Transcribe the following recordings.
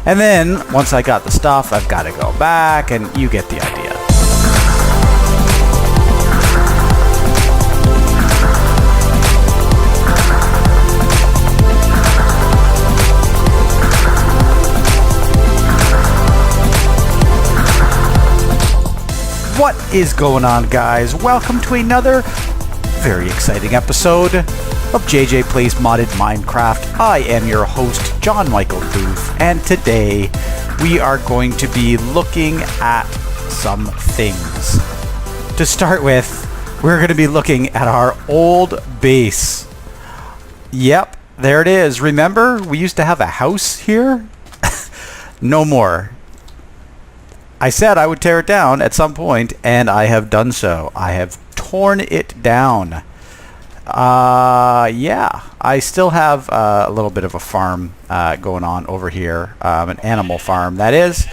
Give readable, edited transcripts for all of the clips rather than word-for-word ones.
And then, once I got the stuff, I've got to go back, and you get the idea. What is going on, guys? Welcome to another very exciting episode of JJ Plays Modded Minecraft. I am your host, Jon-Michael Booth, and today we are going to be looking at some things. To start with, we're going to be looking at our old base. Yep, there it is. Remember, we used to have a house here? No more. I said I would tear it down at some point, and I have done so. I have torn it down. Yeah, I still have a little bit of a farm going on over here, an animal farm, that is.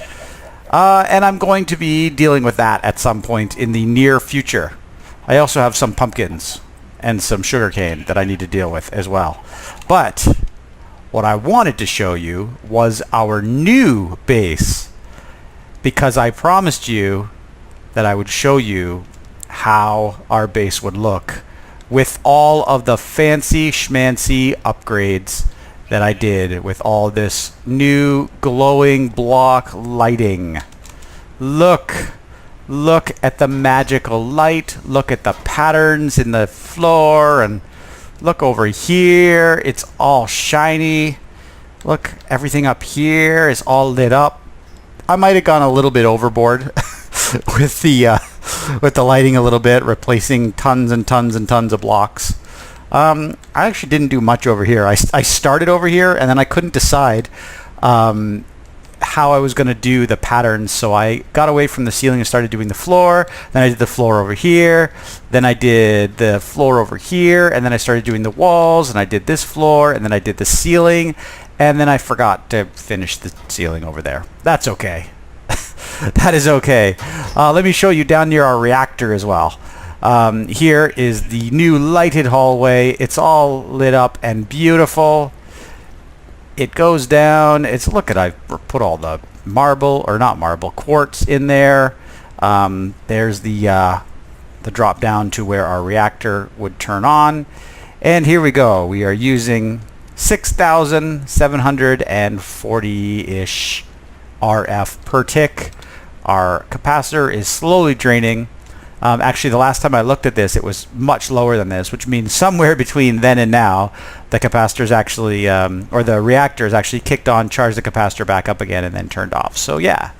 And I'm going to be dealing with that at some point in the near future. I also have some pumpkins and some sugarcane that I need to deal with as well. But what I wanted to show you was our new base, because I promised you that I would show you how our base would look with all of the fancy schmancy upgrades that I did with all this new glowing block lighting. Look at the magical light. Look at the patterns in the floor, and look over here. It's all shiny. Look, everything up here is all lit up. I might have gone a little bit overboard with the lighting a little bit, replacing tons and tons and tons of blocks. I actually didn't do much over here. I started over here, and then I couldn't decide how I was going to do the patterns, so I got away from the ceiling and started doing the floor. Then I did the floor over here. Then I did the floor over here, and then I started doing the walls, and I did this floor, and then I did the ceiling, and then I forgot to finish the ceiling over there. That's okay. That is okay. Let me show you down near our reactor as well. Here is the new lighted hallway. It's all lit up and beautiful. It goes down. Look at, I put all the quartz in there. There's the drop down to where our reactor would turn on. And here we go. We are using 6,740-ish RF per tick. Our capacitor is slowly draining. Actually, the last time I looked at this, it was much lower than this, which means somewhere between then and now, the capacitor is actually, or the reactor is actually kicked on, charged the capacitor back up again, and then turned off. So yeah,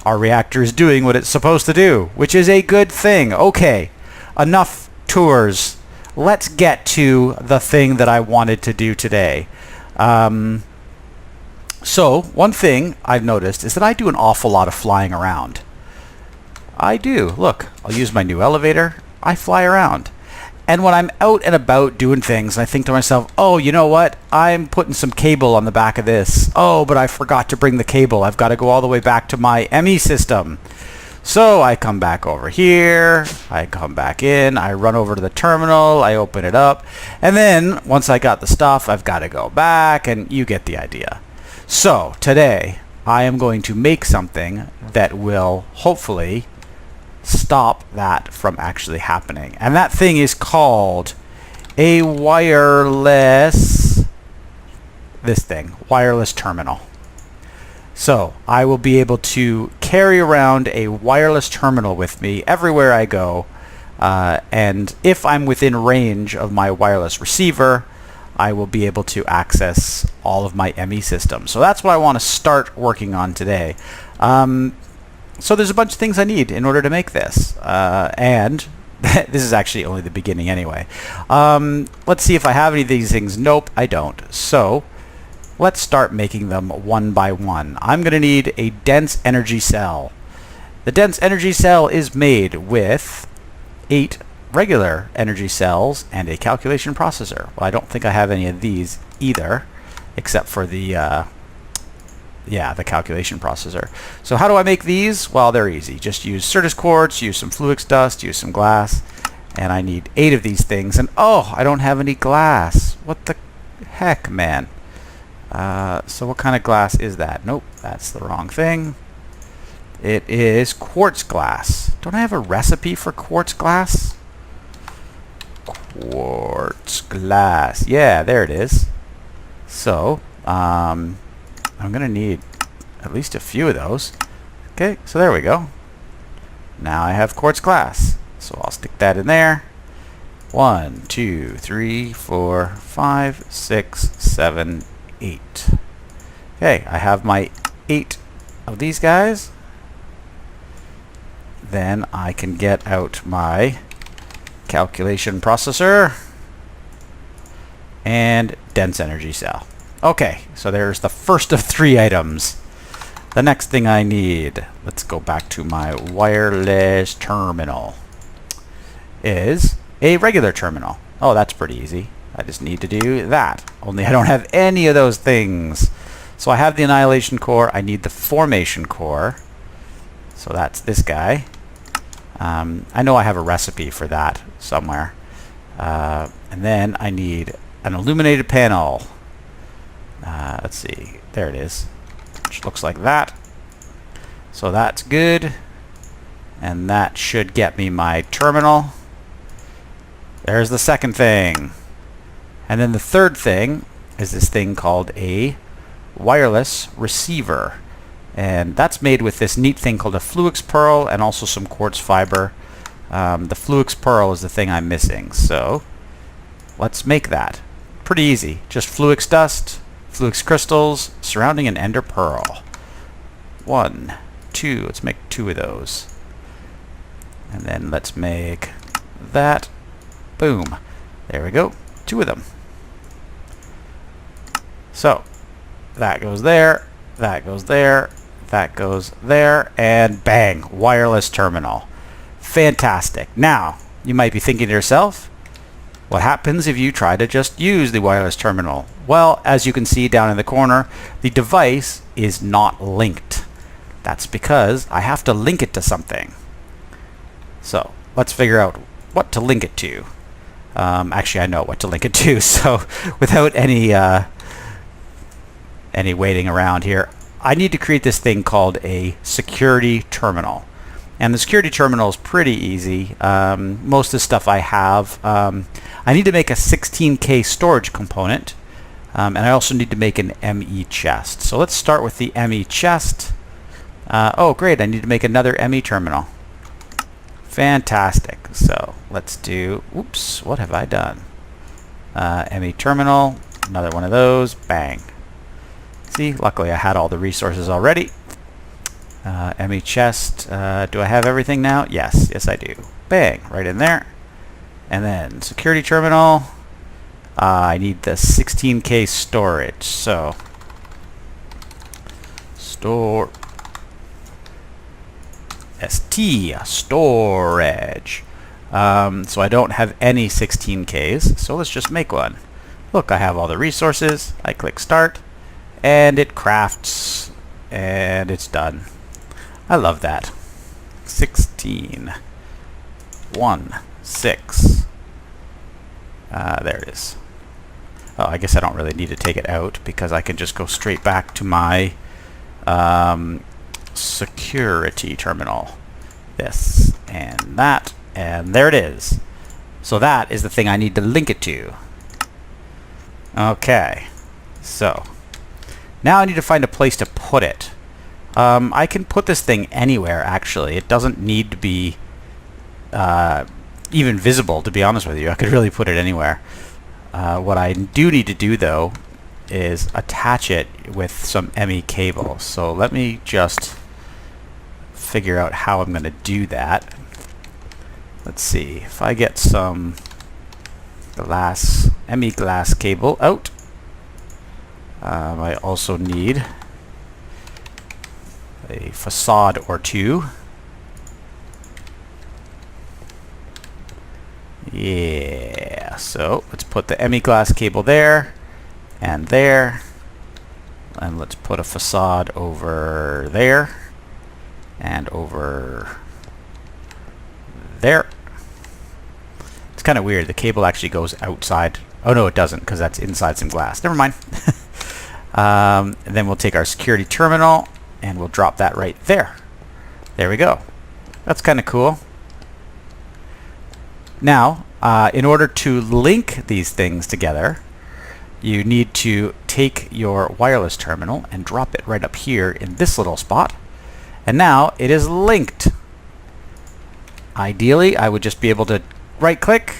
our reactor is doing what it's supposed to do, which is a good thing. Okay, enough tours. Let's get to the thing that I wanted to do today. So, one thing I've noticed is that I do an awful lot of flying around. I do. Look, I'll use my new elevator. I fly around. And when I'm out and about doing things, I think to myself, oh, you know what? I'm putting some cable on the back of this. Oh, but I forgot to bring the cable. I've got to go all the way back to my ME system. So I come back over here, I come back in, I run over to the terminal, I open it up, and then once I got the stuff, I've got to go back, and you get the idea. So today, I am going to make something that will hopefully stop that from actually happening. And that thing is called a wireless terminal. So I will be able to carry around a wireless terminal with me everywhere I go, and if I'm within range of my wireless receiver, I will be able to access all of my ME systems. So that's what I want to start working on today. So there's a bunch of things I need in order to make this, and this is actually only the beginning anyway. Let's see if I have any of these things. Nope, I don't. So let's start making them one by one. I'm going to need a dense energy cell. The dense energy cell is made with 8 regular energy cells and a calculation processor. Well, I don't think I have any of these either, except for the calculation processor. So how do I make these? Well, they're easy. Just use Certus quartz, use some Fluix dust, use some glass, and I need 8 of these things. And oh, I don't have any glass. What the heck, man? So what kind of glass is that? Nope, that's the wrong thing. It is quartz glass. Don't I have a recipe for quartz glass? Quartz glass. Yeah, there it is. So, I'm going to need at least a few of those. Okay, so there we go. Now I have quartz glass. So I'll stick that in there. 1, 2, 3, 4, 5, 6, 7, 8. Okay, I have my 8 of these guys. Then I can get out my calculation processor and dense energy cell. Okay, so there's the first of 3 items. The next thing I need, let's go back to my wireless terminal, is a regular terminal. Oh, that's pretty easy. I just need to do that. Only I don't have any of those things. So I have the annihilation core. I need the formation core. So that's this guy. I know I have a recipe for that somewhere. And then I need an illuminated panel. Let's see. There it is. Which looks like that. So that's good. And that should get me my terminal. There's the second thing. And then the third thing is this thing called a wireless receiver. And that's made with this neat thing called a Fluix pearl and also some quartz fiber. The Fluix pearl is the thing I'm missing. So let's make that. Pretty easy. Just Fluix dust, Fluix crystals surrounding an ender pearl. 1, 2. Let's make 2 of those. And then let's make that. Boom. There we go. 2 of them. So that goes there. That goes there. That goes there. And bang. Wireless terminal. Fantastic. Now, you might be thinking to yourself, what happens if you try to just use the wireless terminal? Well, as you can see down in the corner, the device is not linked. That's because I have to link it to something. So, let's figure out what to link it to. Actually, I know what to link it to, so without any waiting around here, I need to create this thing called a security terminal. And the security terminal is pretty easy. Most of the stuff I have, I need to make a 16K storage component, and I also need to make an ME chest. So let's start with the ME chest. Oh, great, I need to make another ME terminal. Fantastic. So let's do, oops, what have I done? ME terminal, another one of those, bang. See, luckily I had all the resources already. ME chest, do I have everything now? Yes, yes I do. Bang, right in there. And then security terminal, I need the 16K storage, so store storage. So I don't have any 16Ks, so let's just make one. Look, I have all the resources. I click start, and it crafts, and it's done. I love that. 16. 1, 6. There it is. Oh, I guess I don't really need to take it out because I can just go straight back to my security terminal. This and that, and there it is. So that is the thing I need to link it to. Okay, so now I need to find a place to put it. I can put this thing anywhere, actually. It doesn't need to be even visible, to be honest with you. I could really put it anywhere. What I do need to do, though, is attach it with some ME cable. So let me just figure out how I'm going to do that. Let's see. If I get some glass, ME glass cable out, I also need a facade or 2. Yeah, so let's put the ME glass cable there and there, and let's put a facade over there and over there. It's kind of weird, the cable actually goes outside. Oh no, it doesn't, because that's inside some glass. Never mind. And then we'll take our security terminal and we'll drop that right there. There we go. That's kind of cool. Now, in order to link these things together, you need to take your wireless terminal and drop it right up here in this little spot. And now it is linked. Ideally, I would just be able to right-click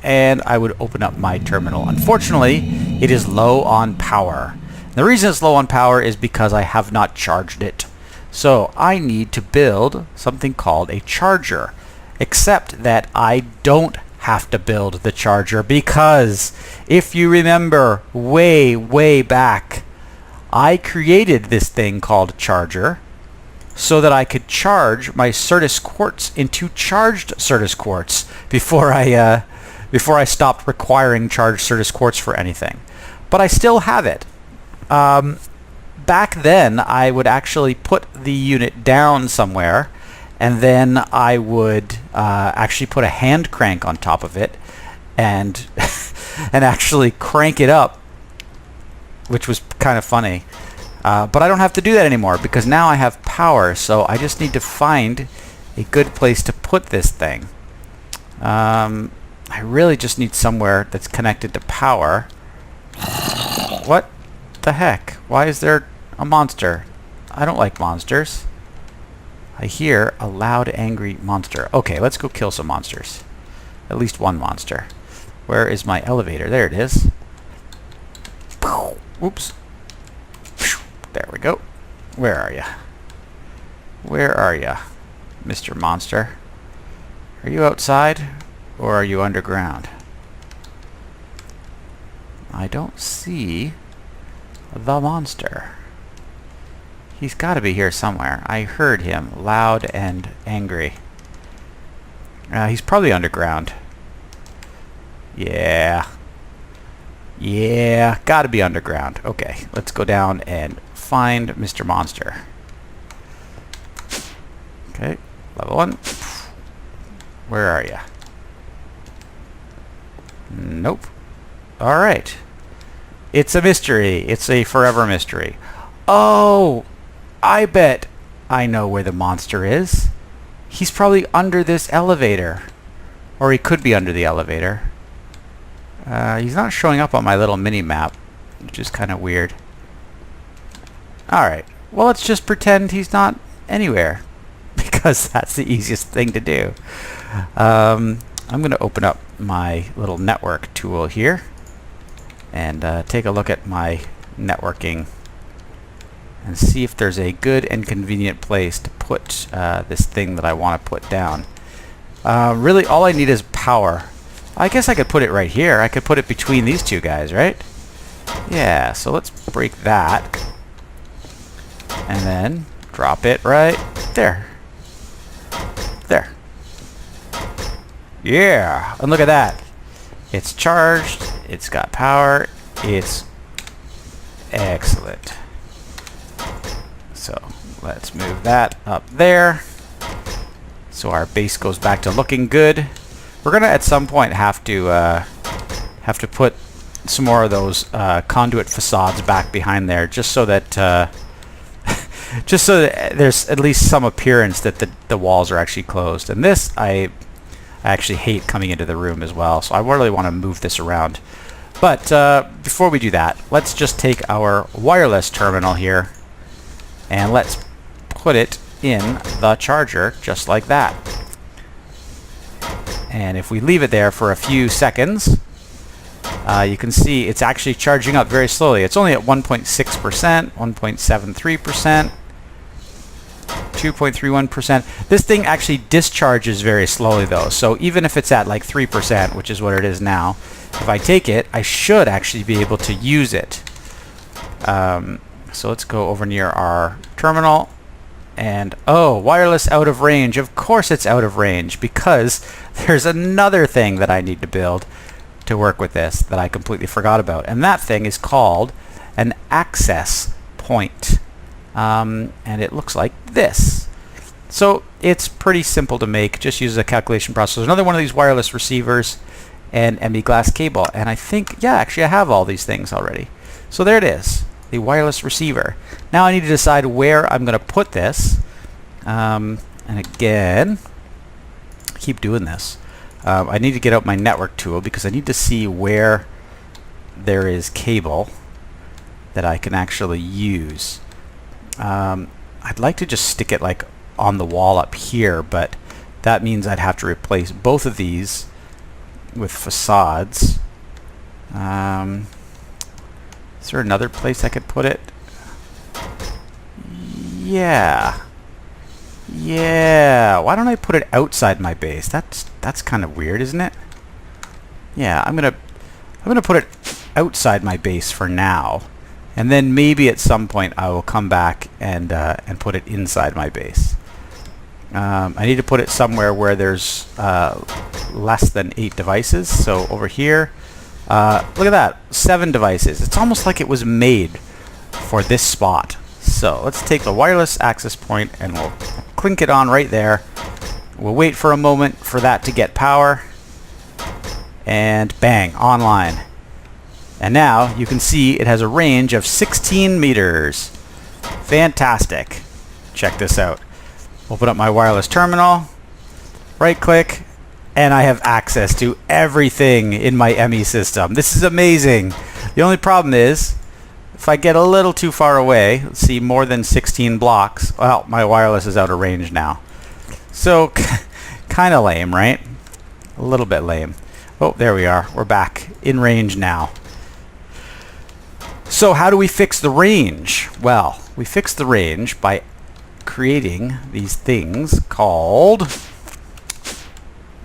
and I would open up my terminal. Unfortunately, it is low on power. The reason it's low on power is because I have not charged it. So I need to build something called a charger. Except that I don't have to build the charger, because if you remember way back, I created this thing called charger so that I could charge my Certus quartz into charged Certus quartz before I stopped requiring charged Certus quartz for anything. But I still have it. Back then, I would actually put the unit down somewhere, and then I would actually put a hand crank on top of it and and actually crank it up, which was kind of funny. But I don't have to do that anymore because now I have power, so I just need to find a good place to put this thing. I really just need somewhere that's connected to power. What the heck? Why is there a monster? I don't like monsters. I hear a loud, angry monster. Okay, let's go kill some monsters. At least one monster. Where is my elevator? There it is. Oops. There we go. Where are you? Where are you, Mr. Monster? Are you outside or are you underground? I don't see the monster. He's got to be here somewhere. I heard him loud and angry. He's probably underground. Yeah. Yeah, got to be underground. Okay, let's go down and find Mr. Monster. Okay, level 1. Where are you? Nope. Alright. It's a mystery. It's a forever mystery. Oh! I bet I know where the monster is. He's probably under this elevator. Or he could be under the elevator. He's not showing up on my little mini-map, which is kind of weird. Alright, well, let's just pretend he's not anywhere, because that's the easiest thing to do. I'm going to open up my little network tool here and take a look at my networking and see if there's a good and convenient place to put this thing that I want to put down. Really, all I need is power. I guess I could put it right here. I could put it between these two guys, right? Yeah, so let's break that. And then drop it right there. There. Yeah, and look at that. It's charged. It's got power. It's excellent. So let's move that up there. So our base goes back to looking good. We're gonna at some point have to put some more of those conduit facades back behind there, just so that there's at least some appearance that the walls are actually closed. And this I actually hate coming into the room as well, so I really want to move this around. But before we do that, let's just take our wireless terminal here and let's put it in the charger just like that. And if we leave it there for a few seconds, you can see it's actually charging up very slowly. It's only at 1.6%, 1.73%, 2.31%. This thing actually discharges very slowly though. So even if it's at like 3%, which is what it is now, if I take it, I should actually be able to use it. So let's go over near our terminal. And oh, wireless out of range. Of course it's out of range, because there's another thing that I need to build to work with this that I completely forgot about. And that thing is called an access point. And it looks like this. So it's pretty simple to make. Just use a calculation processor. Another one of these wireless receivers and ME glass cable. And I think, yeah, actually I have all these things already. So there it is. the wireless receiver. Now I need to decide where I'm going to put this. And again, keep doing this. I need to get out my network tool because I need to see where there is cable that I can actually use. I'd like to just stick it like on the wall up here, but that means I'd have to replace both of these with facades. Is there another place I could put it? Yeah. Why don't I put it outside my base? That's kind of weird, isn't it? Yeah, I'm gonna put it outside my base for now, and then maybe at some point I will come back and put it inside my base. I need to put it somewhere where there's less than 8 devices. So over here, look at that, 7 devices. It's almost like it was made for this spot. So let's take the wireless access point and we'll clink it on right there. We'll wait for a moment for that to get power, and bang, online. And now you can see it has a range of 16 meters. Fantastic. Check this out. Open up my wireless terminal, right click, and I have access to everything in my ME system. This is amazing. The only problem is, if I get a little too far away, let's see, more than 16 blocks, well, my wireless is out of range now. So, kind of lame, right? A little bit lame. Oh, there we are. We're back in range now. So how do we fix the range? Well, we fix the range by creating these things called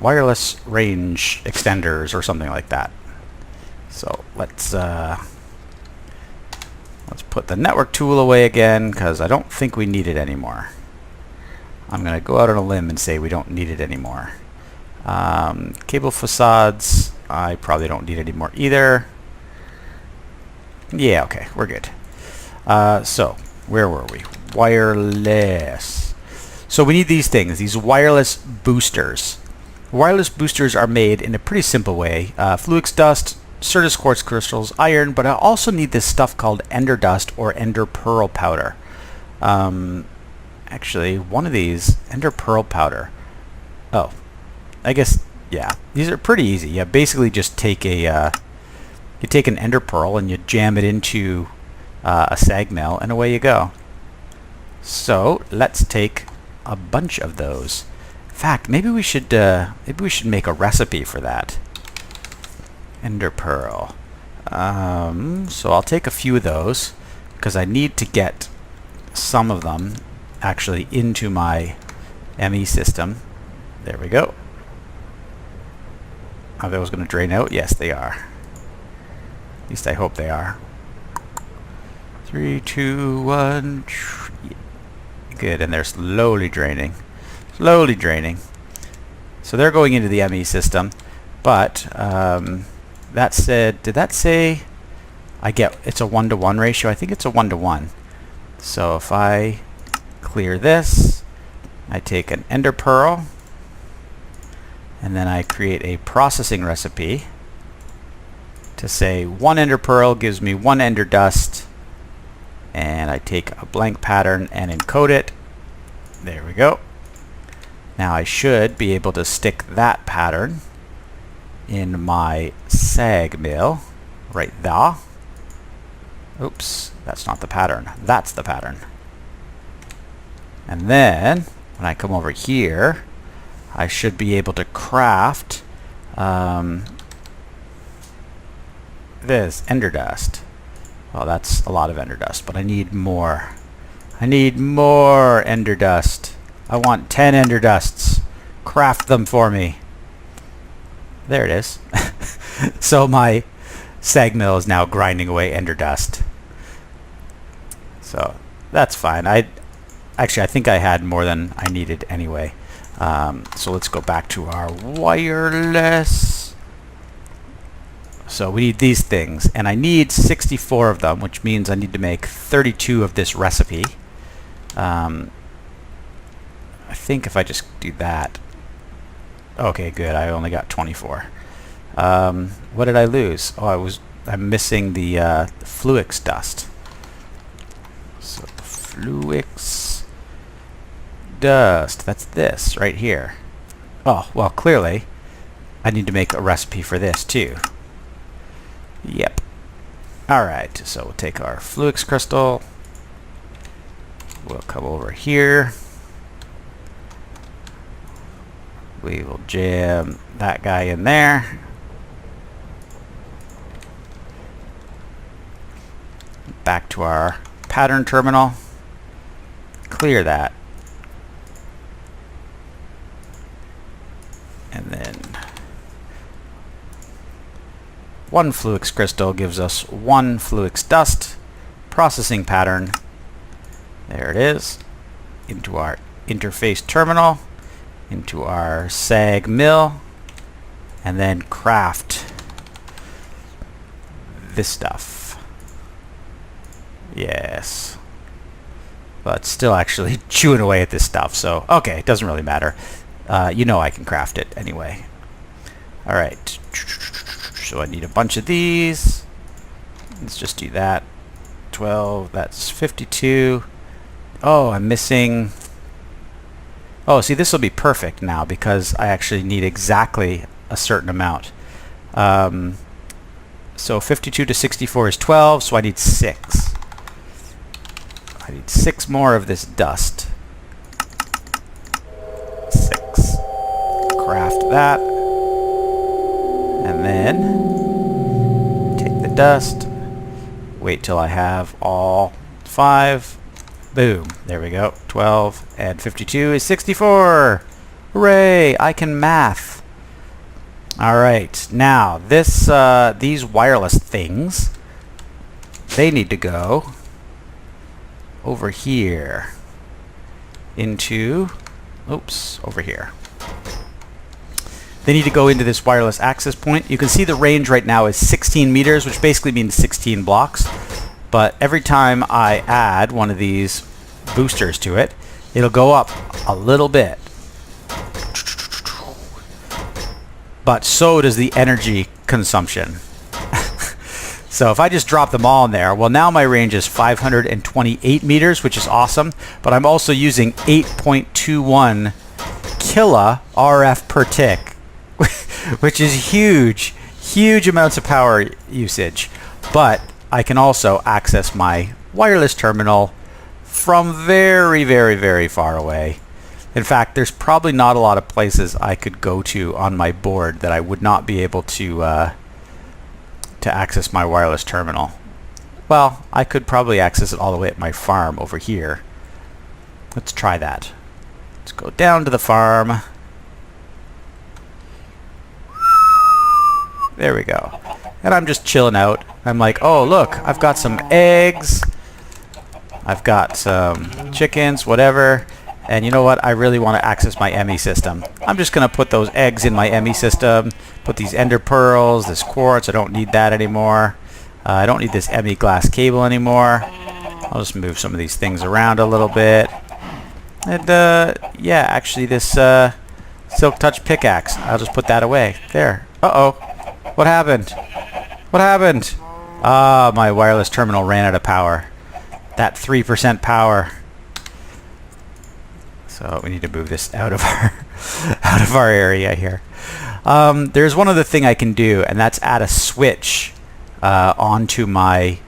wireless range extenders or something like that. So let's put the network tool away again because I don't think we need it anymore. I'm going to go out on a limb and say we don't need it anymore. Cable facades, I probably don't need anymore either. Yeah, okay, we're good. So where were we? Wireless. So we need these things, these wireless boosters. Wireless boosters are made in a pretty simple way. Fluix dust, Certus quartz crystals, iron, but I also need this stuff called ender dust or ender pearl powder. Actually, one of these, ender pearl powder. Oh, I guess, yeah, these are pretty easy. Yeah, basically just take a, you take an ender pearl and you jam it into a sag mill, and away you go. So let's take a bunch of those. In fact, maybe we should make a recipe for that. Ender pearl. So I'll take a few of those because I need to get some of them actually into my ME system. There we go. Are those going to drain out? Yes, they are. At least I hope they are. 3, 2, 1. Good, and they're slowly draining. Slowly draining. So they're going into the ME system. But that said, did that say it's a 1-to-1 ratio? I think it's a 1-to-1. So if I clear this, I take an ender pearl, and then I create a processing recipe to say 1 ender pearl gives me 1 ender dust, and I take a blank pattern and encode it. There we go. Now I should be able to stick that pattern in my sag mill right there. Oops, that's not the pattern. That's the pattern. And then when I come over here, I should be able to craft this ender dust. Well, that's a lot of ender dust, but I need more. I need more ender dust. I want 10 ender dusts. Craft them for me. There it is. So my sag mill is now grinding away ender dust. So that's fine. I think I had more than I needed anyway. So let's go back to our wireless. So we need these things, and I need 64 of them, which means I need to make 32 of this recipe. I think if I just do that. Okay, good. I only got 24. What did I lose? Oh, I'm missing the Fluix dust. Fluix dust. That's this right here. Oh, well, clearly I need to make a recipe for this too. Yep. Alright, so we'll take our Fluix crystal. We'll come over here. We will jam that guy in there. Back to our pattern terminal. Clear that. And then one Fluix crystal gives us one Fluix dust. Processing pattern. There it is. Into our interface terminal. Into our sag mill. And then craft this stuff. Yes. But still actually chewing away at this stuff. So, okay, it doesn't really matter. You know I can craft it anyway. Alright. So I need a bunch of these. Let's just do that. 12, that's 52. Oh, I'm missing... Oh, see, this will be perfect now because I actually need exactly a certain amount. So 52 to 64 is 12, so I need 6. I need 6 more of this dust. 6. Craft that. And then take the dust. Wait till I have all 5. Boom. There we go. 12 and 52 is 64. Hooray! I can math. All right. Now this these wireless things, they need to go over here into, oops, over here. They need to go into this wireless access point. You can see the range right now is 16 meters, which basically means 16 blocks. But every time I add one of these boosters to it, it'll go up a little bit. But so does the energy consumption. So if I just drop them all in there, well, now my range is 528 meters, which is awesome. But I'm also using 8.21 kilo RF per tick, which is huge, huge amounts of power usage. But I can also access my wireless terminal from very, very, very far away. In fact, there's probably not a lot of places I could go to on my board that I would not be able to access my wireless terminal. Well, I could probably access it all the way at my farm over here. Let's try that. Let's go down to the farm. There we go. And I'm just chilling out. I'm like, oh, look, I've got some eggs. I've got some chickens, whatever. And you know what? I really want to access my ME system. I'm just going to put those eggs in my ME system. Put these ender pearls, this quartz. I don't need that anymore. I don't need this ME glass cable anymore. I'll just move some of these things around a little bit. And yeah, actually this Silk Touch pickaxe, I'll just put that away. There. Uh-oh. What happened? What happened? Ah, my wireless terminal ran out of power. That 3% power. So we need to move this out of our area here. There's one other thing I can do, and that's add a switch onto my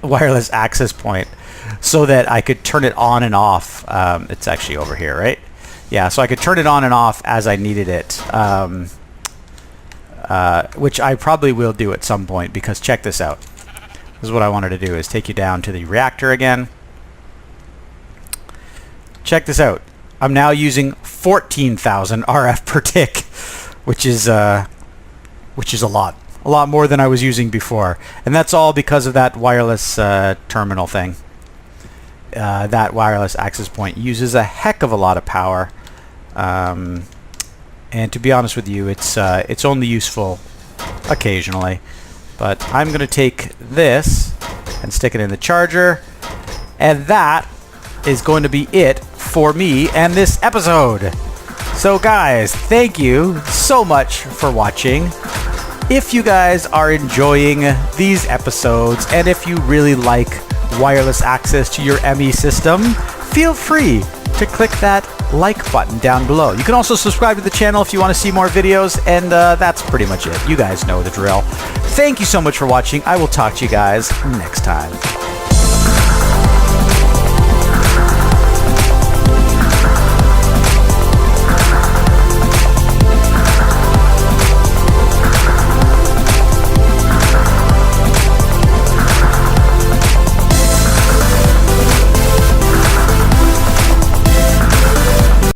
wireless access point so that I could turn it on and off. It's actually over here, right? Yeah, so I could turn it on and off as I needed it, which I probably will do at some point, because check this out. This is what I wanted to do, is take you down to the reactor again. Check this out. I'm now using 14,000 RF per tick, which is a lot more than I was using before, and that's all because of that wireless terminal thing. That wireless access point uses a heck of a lot of power, and to be honest with you, it's only useful occasionally. But I'm going to take this and stick it in the charger, and that is going to be it for me and this episode. So guys, thank you so much for watching. If you guys are enjoying these episodes, and if you really like wireless access to your ME system, feel free to click that like button down below. You can also subscribe to the channel if you want to see more videos, and that's pretty much it. You guys know the drill. Thank you so much for watching. I will talk to you guys next time.